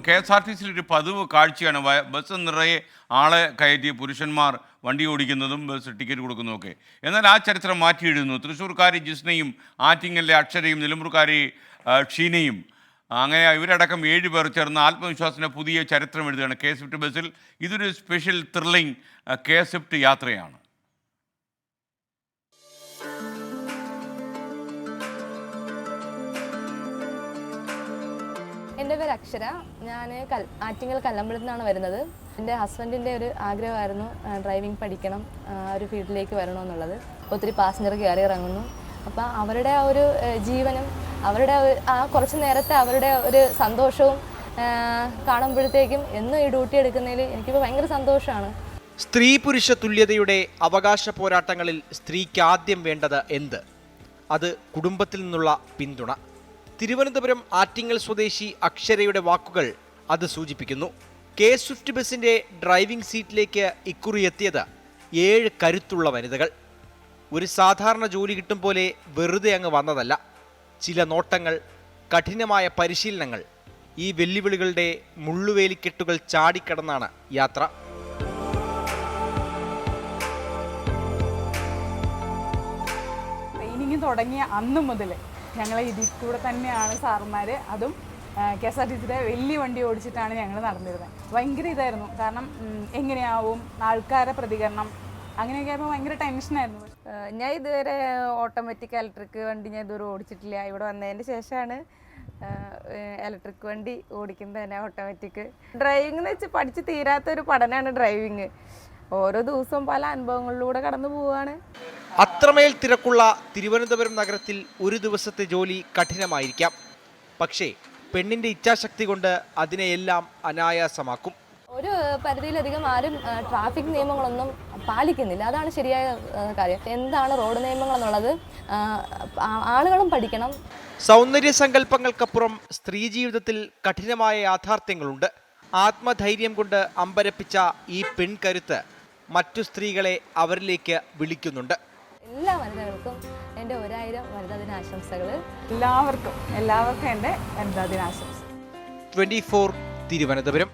KSRTC ഒരു പതിവ് കാഴ്ചയാണ് ബസ് നിറയെ ആളെ കയറ്റി പുരുഷന്മാർ വണ്ടി ഓടിക്കുന്നതും ബസ് ടിക്കറ്റ് കൊടുക്കുന്നതുമൊക്കെ. എന്നാൽ ആ ചരിത്രം മാറ്റിയിടുന്നു. തൃശ്ശൂർക്കാരി ജിസ്നയും ആറ്റിങ്ങലിലെ അക്ഷരയും നിലമ്പൂർക്കാരി ഷീനയും അങ്ങനെ ഇവരടക്കം 7 പേർ ചേർന്ന് ആത്മവിശ്വാസത്തിൻ്റെ പുതിയ ചരിത്രം എഴുതുകയാണ് കെ-സ്വിഫ്റ്റ് ബസ്സിൽ. ഇതൊരു സ്പെഷ്യൽ ത്രില്ലിംഗ് കെ-സ്വിഫ്റ്റ് യാത്രയാണ്. എൻ്റെ പേര് അക്ഷര. ഞാൻ ആറ്റിങ്ങൽ കല്ലമ്പലത്തിൽ നിന്നാണ് വരുന്നത്. എൻ്റെ ഹസ്ബൻഡിൻ്റെ ഒരു ആഗ്രഹമായിരുന്നു ഡ്രൈവിംഗ് പഠിക്കണം, ഒരു ഫീൽഡിലേക്ക് വരണമെന്നുള്ളത്. ഒത്തിരി പാസഞ്ചർ കയറി ഇറങ്ങുന്നു. അപ്പോൾ അവരുടെ ആ ഒരു ജീവനും അവരുടെ ആ കുറച്ച് നേരത്തെ അവരുടെ ഒരു സന്തോഷവും കാണുമ്പോഴത്തേക്കും എന്നും ഈ ഡ്യൂട്ടി എടുക്കുന്നതിൽ എനിക്കിപ്പോൾ ഭയങ്കര സന്തോഷമാണ്. സ്ത്രീ പുരുഷ തുല്യതയുടെ അവകാശ പോരാട്ടങ്ങളിൽ സ്ത്രീക്ക് ആദ്യം വേണ്ടത് എന്ത്? അത് കുടുംബത്തിൽ നിന്നുള്ള പിന്തുണ. തിരുവനന്തപുരം ആറ്റിങ്ങൽ സ്വദേശി അക്ഷരയുടെ വാക്കുകൾ അത് സൂചിപ്പിക്കുന്നു. കെ-സ്വിഫ്റ്റ് ബസിന്റെ ഡ്രൈവിംഗ് സീറ്റിലേക്ക് ഇക്കുറി എത്തിയത് 7 കരുത്തുള്ള വനിതകൾ. ഒരു സാധാരണ ജോലി കിട്ടും പോലെ വെറുതെ അങ്ങ് വന്നതല്ല. ചില നോട്ടങ്ങൾ, കഠിനമായ പരിശീലനങ്ങൾ, ഈ വെല്ലുവിളികളുടെ മുള്ളുവേലിക്കെട്ടുകൾ ചാടിക്കടന്നാണ് യാത്ര. ട്രെയിനിങ് തുടങ്ങിയ അന്ന് മുതൽ ഞങ്ങൾ ഇതിൽ കൂടെ തന്നെയാണ് സാറുമാർ, അതും KSRTCയുടെ വലിയ വണ്ടി ഓടിച്ചിട്ടാണ് ഞങ്ങൾ നടന്നിരുന്നത്. ഭയങ്കര ഇതായിരുന്നു, കാരണം എങ്ങനെയാവും ആൾക്കാരുടെ പ്രതികരണം അങ്ങനെയൊക്കെ ആയപ്പോൾ ഭയങ്കര ടെൻഷനായിരുന്നു. ഞാൻ ഇതുവരെ ഓട്ടോമാറ്റിക് ഇലക്ട്രിക് വണ്ടി ഞാൻ ഇതുവരെ ഓടിച്ചിട്ടില്ല. ഇവിടെ വന്നതിന് ശേഷമാണ് ഇലക്ട്രിക് വണ്ടി ഓടിക്കുന്നത് തന്നെ. ഓട്ടോമാറ്റിക് ഡ്രൈവിംഗ് എന്ന് വെച്ച് പഠിച്ച് തീരാത്തൊരു പഠനമാണ് ഡ്രൈവിങ്. ഓരോ ദിവസവും പല അനുഭവങ്ങളിലൂടെ കടന്നു പോവുകയാണ്. അത്രമേൽ തിരക്കുള്ള തിരുവനന്തപുരം നഗരത്തിൽ ഒരു ദിവസത്തെ ജോലി കഠിനമായിരിക്കാം. പക്ഷേ പെണ്ണിന്റെ ഇച്ഛാശക്തി കൊണ്ട് അതിനെയെല്ലാം അനായാസമാക്കും. ഒരു പരിധിയിലധികം ആരും ട്രാഫിക് നിയമങ്ങളൊന്നും പാലിക്കുന്നില്ല. അതാണ് ശരിയായ കാര്യം. എന്താണ് റോഡ് നിയമങ്ങൾ എന്നുള്ളത് ആളുകളും പഠിക്കണം. സൗന്ദര്യ സങ്കല്പങ്ങൾക്കപ്പുറം സ്ത്രീ ജീവിതത്തിൽ കഠിനമായ യാഥാർത്ഥ്യങ്ങളുണ്ട്. ആത്മധൈര്യം കൊണ്ട് അമ്പരപ്പിച്ച ഈ പെൺകരുത്ത് മറ്റു സ്ത്രീകളെ അവരിലേക്ക് വിളിക്കുന്നുണ്ട്. എല്ലാ വനിതകൾക്കും എൻ്റെ 1000 വനിതാ ദിനാശംസകൾ. എല്ലാവർക്കും എൻ്റെ വനിതാ ദിനാശംസ. 24 തിരുവനന്തപുരം.